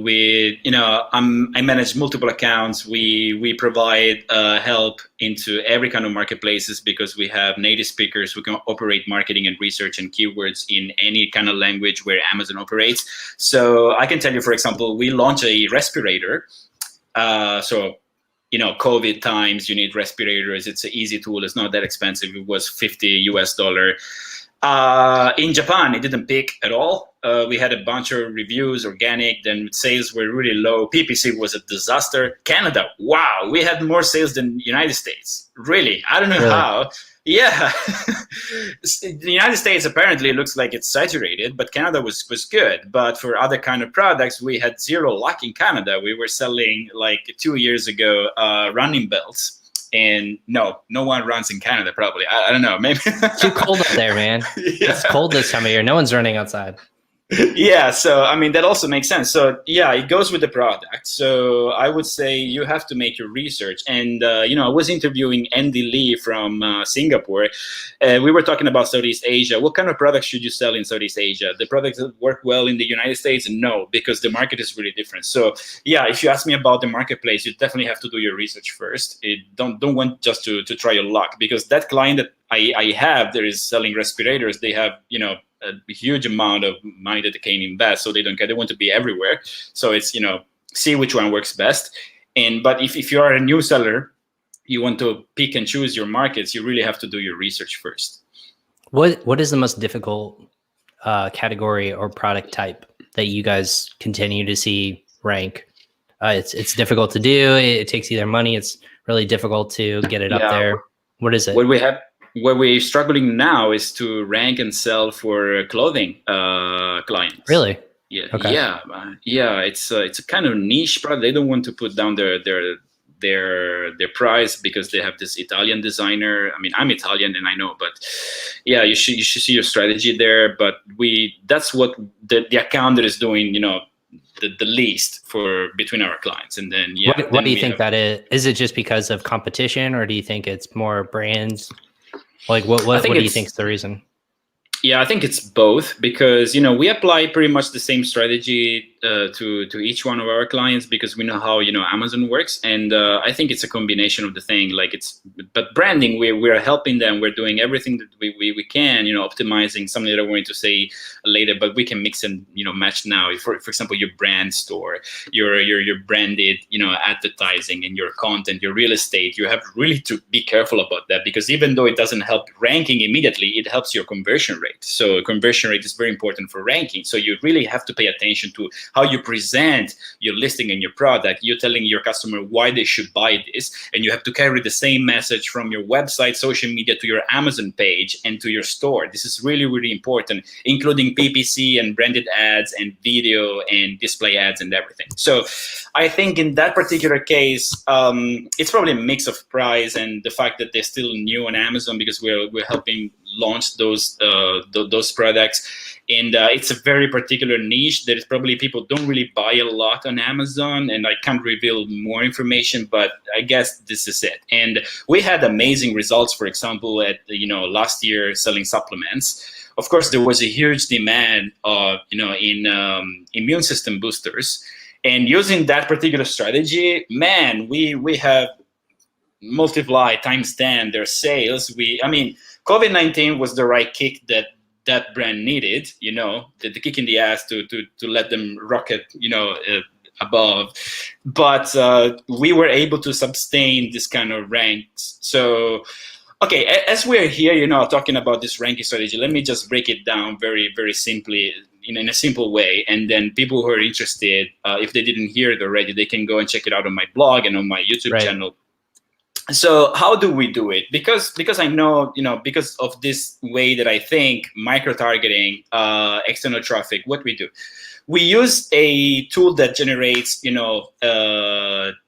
manage multiple accounts. We provide help into every kind of marketplaces because we have native speakers who can operate marketing and research and keywords in any kind of language where Amazon operates. So I can tell you, for example, we launched a respirator. COVID times, you need respirators. It's an easy tool. It's not that expensive. It was $50 US. In Japan, it didn't pick at all. We had a bunch of reviews, organic, then sales were really low. PPC was a disaster. Canada, wow, we had more sales than United States. Really, I don't know how. Yeah, the United States apparently looks like it's saturated, but Canada was good. But for other kind of products, we had zero luck in Canada. We were selling like 2 years ago running belts. And no one runs in Canada, probably. I don't know, maybe. Too cold up there, man. Yeah. It's cold this time of year. No one's running outside. Yeah, so I mean that also makes sense. So yeah, it goes with the product. So I would say you have to make your research. And I was interviewing Andy Lee from Singapore. We were talking about Southeast Asia. What kind of products should you sell in Southeast Asia? The products that work well in the United States? No, because the market is really different. So yeah, if you ask me about the marketplace, you definitely have to do your research first. Don't want just to try your luck, because that client that I have that is selling respirators, they have a huge amount of money that they can invest, so they don't care. They want to be everywhere. So it's see which one works best. But if you are a new seller, you want to pick and choose your markets, you really have to do your research first. What is the most difficult category or product type that you guys continue to see rank? It's difficult to do. It takes either money. It's really difficult to get it up there. What is it? What we're struggling now is to rank and sell for clothing clients. Really? Yeah. Okay. Yeah. It's a kind of niche product. They don't want to put down their price because they have this Italian designer. I mean, I'm Italian and I know, but yeah, you should see your strategy there. But that's what the account that is doing, the least for between our clients. And then what do you think that is? Is it just because of competition, or do you think it's more brands? Like what do you think is the reason? Yeah, I think it's both, because we apply pretty much the same strategy to each one of our clients, because we know how Amazon works, and I think it's a combination of the thing. But branding, we are helping them. We're doing everything that we can, optimizing something that I'm going to say later, but we can mix and match now. For example, your brand store, your branded advertising, and your content, your real estate. You have really to be careful about that, because even though it doesn't help ranking immediately, it helps your conversion rate. So conversion rate is very important for ranking. So you really have to pay attention to how you present your listing and your product. You're telling your customer why they should buy this, and you have to carry the same message from your website, social media, to your Amazon page and to your store. This is really, really important, including PPC and branded ads and video and display ads and everything. So I think in that particular case, it's probably a mix of price and the fact that they're still new on Amazon, because we're helping launch those products. And it's a very particular niche that is probably people don't really buy a lot on Amazon, and I can't reveal more information, but I guess this is it. And we had amazing results, for example, at last year selling supplements. Of course, there was a huge demand in immune system boosters, and using that particular strategy, man, we have multiplied times 10 their sales. COVID-19 was the right kick that brand needed, the kick in the ass to let them rocket, above. But we were able to sustain this kind of ranks. So, okay, as we're here, talking about this ranking strategy, let me just break it down very, very simply, in a simple way. And then people who are interested, if they didn't hear it already, they can go and check it out on my blog and on my YouTube channel. So how do we do it? Because I know, because of this way that I think, micro-targeting, external traffic, what we do. We use a tool that generates,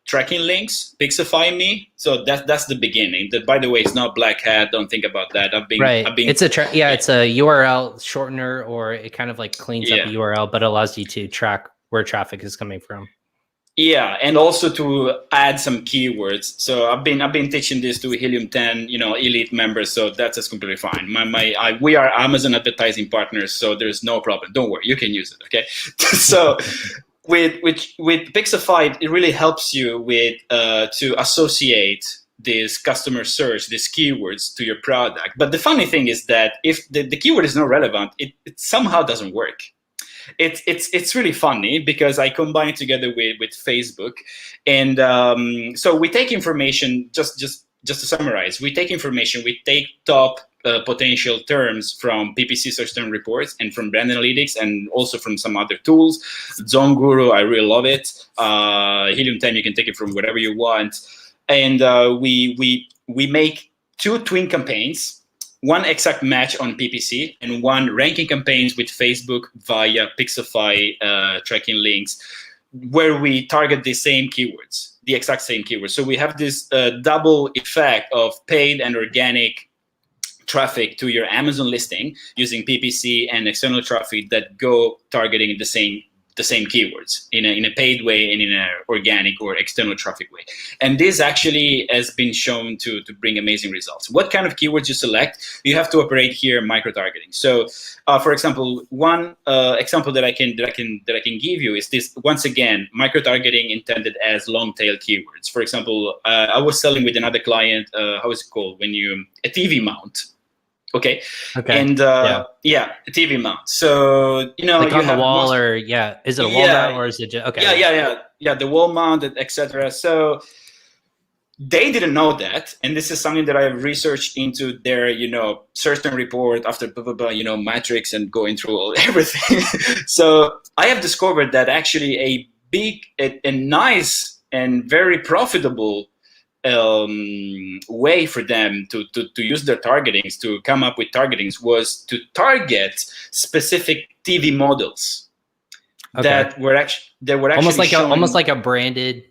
tracking links, Pixify Me. So that's the beginning. That, by the way, it's not black hat. Don't think about that. It's it's a URL shortener, or it kind of like cleans up the URL, but allows you to track where traffic is coming from. Yeah, and also to add some keywords. So I've been teaching this to Helium 10, elite members. So that's completely fine. We are Amazon advertising partners, so there's no problem. Don't worry, you can use it. Okay. So with Pixify, it really helps you with to associate this customer search, these keywords to your product. But the funny thing is that if the keyword is not relevant, it somehow doesn't work. It's really funny, because I combine it together with Facebook, and so we take information. Just to summarize, we take information. We take top potential terms from PPC search term reports and from brand analytics, and also from some other tools. Zone Guru, I really love it. Helium 10, you can take it from wherever you want, and we make 2 twin campaigns. One exact match on PPC and one ranking campaigns with Facebook via Pixify tracking links, where we target the same keywords, the exact same keywords. So we have this double effect of paid and organic traffic to your Amazon listing using PPC and external traffic that go targeting the same keywords in a paid way and in an organic or external traffic way. And this actually has been shown to bring amazing results. What kind of keywords you select, you have to operate here micro-targeting. So for example, one example that I can give you is this. Once again, micro-targeting intended as long-tail keywords. For example, I was selling with another client, how is it called? When you, a TV mount. Okay. And a TV mount. So like you on the have wall, or is it a wall mount, or is it just okay? Yeah, the wall mount, etc. So they didn't know that, and this is something that I researched into their search and report after blah blah blah, matrix and going through everything. So I have discovered that actually a big, a nice and very profitable way for them to use their targetings, to come up with targetings, was to target specific TV models that were actually almost like a branded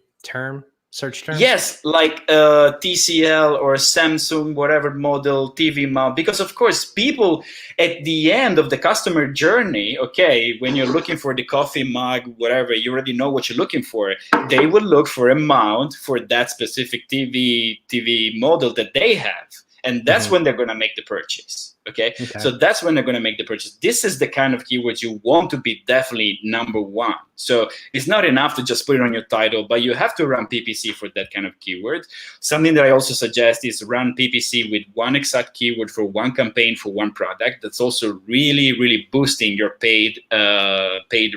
search term. Yes, like TCL or Samsung, whatever model TV mount, because of course people at the end of the customer journey, okay, when you're looking for the coffee mug, whatever, you already know what you're looking for. They will look for a mount for that specific TV model that they have, and that's when they're going to make the purchase. Okay, so that's when they're going to make the purchase. This is the kind of keywords you want to be definitely number one. So it's not enough to just put it on your title, but you have to run PPC for that kind of keyword. Something that I also suggest is run PPC with one exact keyword for one campaign for one product. That's also really, really boosting your paid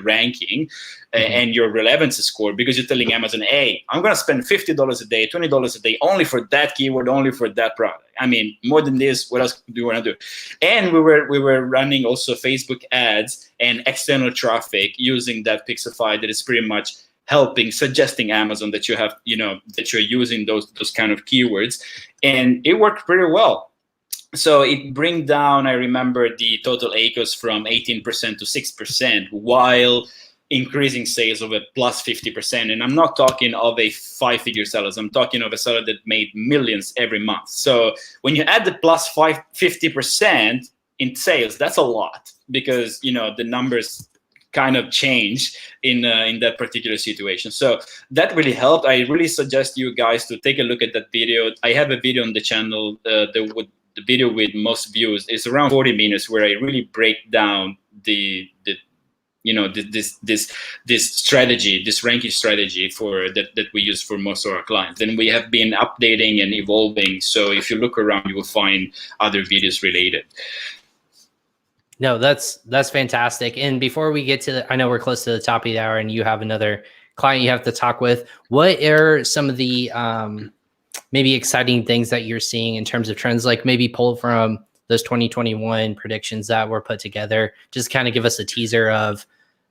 ranking and your relevancy score, because you're telling Amazon, hey, I'm going to spend $50 a day, $20 a day only for that keyword, only for that product. I mean, more than this, what else do you want to do? And we were running also Facebook ads and external traffic using that Pixify that is pretty much helping, suggesting Amazon that you have, that you're using those kind of keywords, and it worked pretty well. So it bring down, I remember, the total ACOS from 18% to 6%, while increasing sales of a plus 50%. And I'm not talking of a 5-figure seller. I'm talking of a seller that made millions every month. So when you add the plus 50% in sales, that's a lot, because the numbers kind of change in that particular situation. So that really helped. I really suggest you guys to take a look at that video. I have a video on the channel. The video with most views is around 40 minutes, where I really break down this strategy, this ranking strategy for that we use for most of our clients. And we have been updating and evolving. So if you look around, you will find other videos related. No, that's fantastic. And before we get to I know we're close to the top of the hour and you have another client you have to talk with. What are some of the maybe exciting things that you're seeing in terms of trends, like maybe pulled from those 2021 predictions that were put together? Just kind of give us a teaser of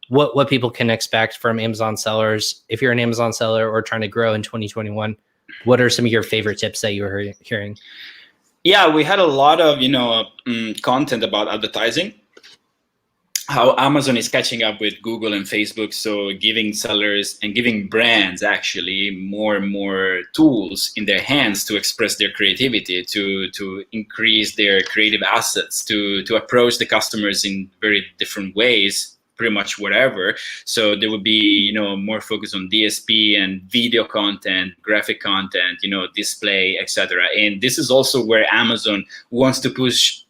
what people can expect from Amazon sellers. If you're an Amazon seller or trying to grow in 2021, what are some of your favorite tips that you were hearing? Yeah, we had a lot of content about advertising, how Amazon is catching up with Google and Facebook, so giving sellers and giving brands actually more and more tools in their hands to express their creativity, to increase their creative assets, to approach the customers in very different ways, pretty much whatever. So there would be more focus on DSP and video content, graphic content, display, etc. And this is also where Amazon wants to push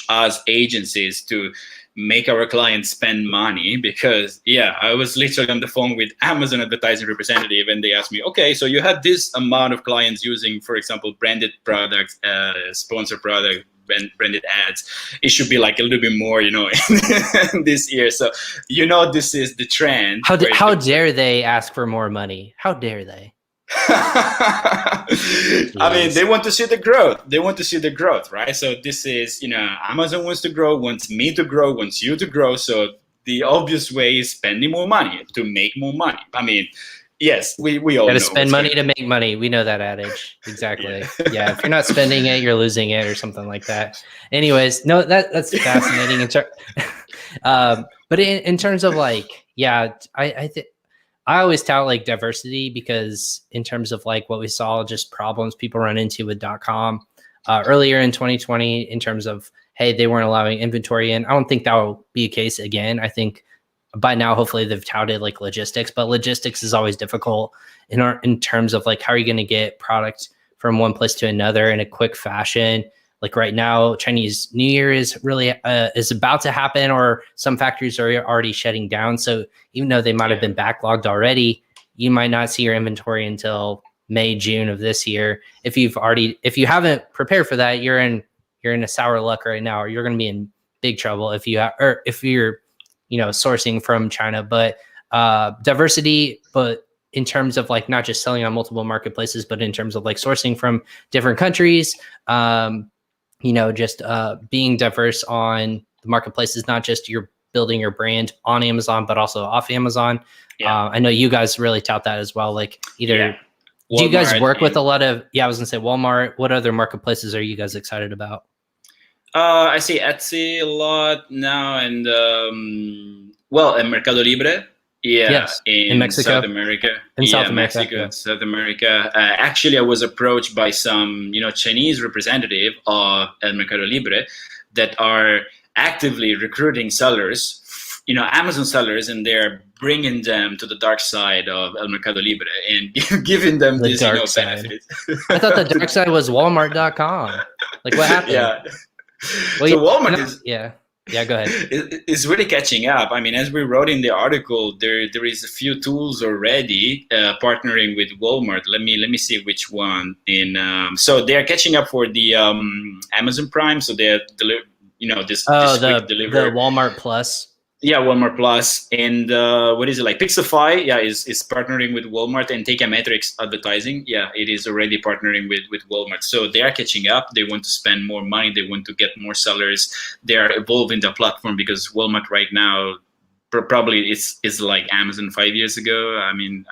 us agencies to make our clients spend money, because I was literally on the phone with Amazon advertising representative, and they asked me, okay, so you had this amount of clients using, for example, branded products, sponsor product, branded ads. It should be like a little bit more, this year. So this is the trend. How dare they ask for more money? How dare they? I mean, they want to see the growth. They want to see the growth, right? So this is, Amazon wants to grow, wants me to grow, wants you to grow. So the obvious way is spending more money to make more money. I mean, yes, we all gotta know spend money to make money. We know that adage. Exactly. Yeah. If you're not spending it, you're losing it, or something like that. Anyways, no, that's fascinating. But in terms of like, I always tout like diversity, because in terms of like what we saw, just problems people run into with .com, earlier in 2020 in terms of, hey, they weren't allowing inventory in. I don't think that will be a case again. I think by now, hopefully they've touted like logistics, but logistics is always difficult in terms of like, how are you going to get product from one place to another in a quick fashion? Like right now, Chinese New Year is really is about to happen, or some factories are already shutting down. So even though they might have been backlogged already, you might not see your inventory until May, June of this year. If you haven't prepared for that, you're in a sour luck right now, or you're going to be in big trouble if you're sourcing from China. But diversity, but in terms of like not just selling on multiple marketplaces, but in terms of like sourcing from different countries, just being diverse on the marketplaces, not just you're building your brand on Amazon, but also off Amazon. I know you guys really tout that as well. Like either do you guys work with a lot of, I was gonna say Walmart. What other marketplaces are you guys excited about? I see Etsy a lot now, and and Mercado Libre. Yeah, yes. In Mexico, South America, South America, Mexico, South America. Actually, I was approached by some, Chinese representative of El Mercado Libre that are actively recruiting sellers, Amazon sellers, and they're bringing them to the dark side of El Mercado Libre and giving them the this, benefit. I thought the dark side was Walmart.com. Like what happened? Yeah. Well, so Walmart is go ahead. It's really catching up. I mean, as we wrote in the article, there is a few tools already partnering with Walmart. Let me see which one. So they are catching up for the Amazon Prime. So they're this quick delivery. The Walmart Plus. Yeah, Walmart Plus, and what is it, like Pixify? Yeah, is partnering with Walmart, and Takeametrics Advertising. Yeah, it is already partnering with Walmart. So they are catching up. They want to spend more money. They want to get more sellers. They are evolving the platform, because Walmart right now probably is like Amazon 5 years ago. I mean,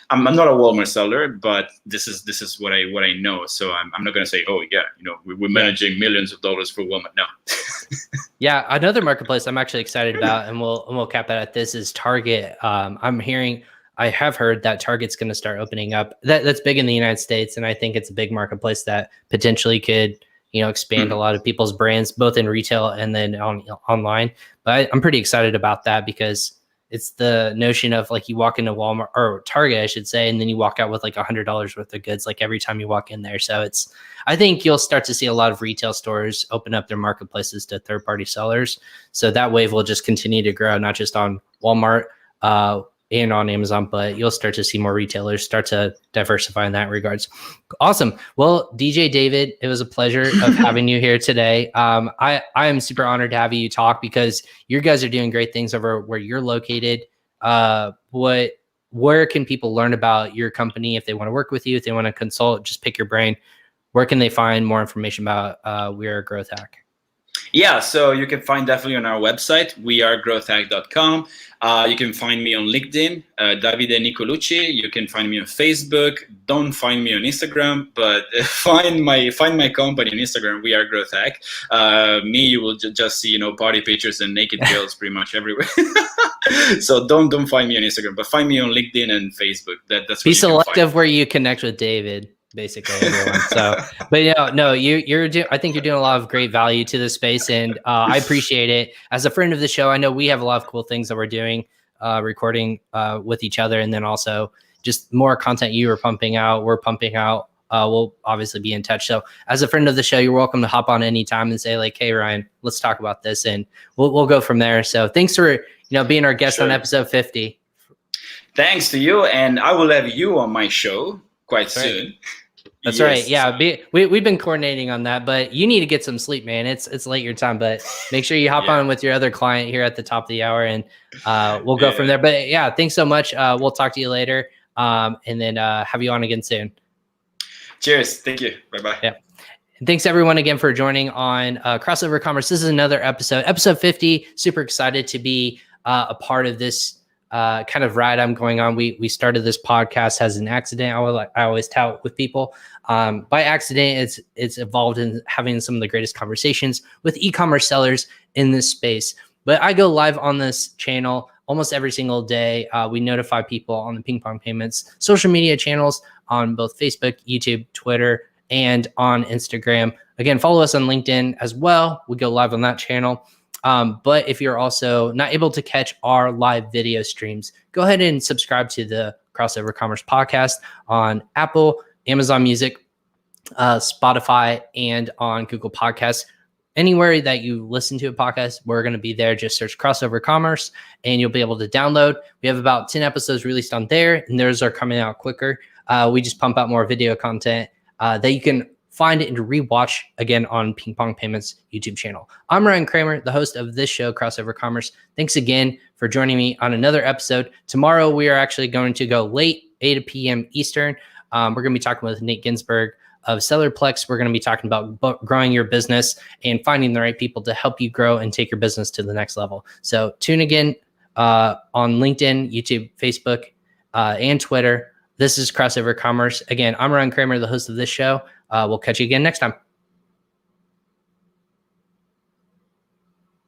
I'm not a Walmart seller, but this is what I know. So I'm not going to say, oh yeah, we're managing millions of dollars for Walmart. No. Yeah, another marketplace I'm actually excited about, and we'll cap it at this, is Target. I have heard that Target's going to start opening up. That's big in the United States, and I think it's a big marketplace that potentially could expand a lot of people's brands, both in retail and then online. But I'm pretty excited about that, because it's the notion of like, you walk into Walmart or Target, I should say, and then you walk out with like $100 worth of goods, like every time you walk in there. So I think you'll start to see a lot of retail stores open up their marketplaces to third-party sellers. So that wave will just continue to grow, not just on Walmart and on Amazon, but you'll start to see more retailers start to diversify in that regards. Awesome. Well, DJ David, it was a pleasure of having you here today. I am super honored to have you talk, because you guys are doing great things over where you're located. Where can people learn about your company if they want to work with you, if they want to consult, just pick your brain? Where can they find more information about We Are Growth Hack? Yeah, so you can find definitely on our website, wearegrowthhack.com. You can find me on LinkedIn, Davide Nicolucci. You can find me on Facebook. Don't find me on Instagram, but find my company on Instagram, We Are Growth Hack. You will just see party pictures and naked girls pretty much everywhere. So don't find me on Instagram, but find me on LinkedIn and Facebook. That's be selective where you connect with David. Basically everyone. So, but I think you're doing a lot of great value to this space, and I appreciate it. As a friend of the show, I know we have a lot of cool things that we're doing, recording with each other, and then also just more content you are pumping out, we're pumping out. We'll obviously be in touch. So as a friend of the show, you're welcome to hop on anytime and say like, hey Ryan, let's talk about this, and we'll go from there. So thanks for being our guest on episode 50. Thanks to you, and I will have you on my show quite soon. That's right. Yeah, we've been coordinating on that, but you need to get some sleep, man. It's late your time, but make sure you hop on with your other client here at the top of the hour, and we'll go from there. But yeah, thanks so much. We'll talk to you later, and then have you on again soon. Cheers. Thank you. Bye-bye. Yeah. And thanks everyone again for joining on Crossover Commerce. This is another episode 50. Super excited to be a part of this kind of ride I'm going on. We started this podcast as an accident. I always tout with people. By accident, it's evolved in having some of the greatest conversations with e-commerce sellers in this space. But I go live on this channel almost every single day. We notify people on the PingPong Payments social media channels on both Facebook, YouTube, Twitter, and on Instagram. Again, follow us on LinkedIn as well. We go live on that channel. But if you're also not able to catch our live video streams, go ahead and subscribe to the Crossover Commerce podcast on Apple, Amazon Music, Spotify, and on Google Podcasts. Anywhere that you listen to a podcast, we're going to be there. Just search Crossover Commerce and you'll be able to download. We have about 10 episodes released on there, and those are coming out quicker. We just pump out more video content that you can find it and rewatch again on PingPong Payments YouTube channel. I'm Ryan Kramer, the host of this show, Crossover Commerce. Thanks again for joining me on another episode. Tomorrow, we are actually going to go late, 8 p.m. Eastern. We're going to be talking with Nate Ginsburg of Sellerplex. We're going to be talking about growing your business and finding the right people to help you grow and take your business to the next level. So tune again on LinkedIn, YouTube, Facebook, and Twitter. This is Crossover Commerce. Again, I'm Ryan Kramer, the host of this show. We'll catch you again next time.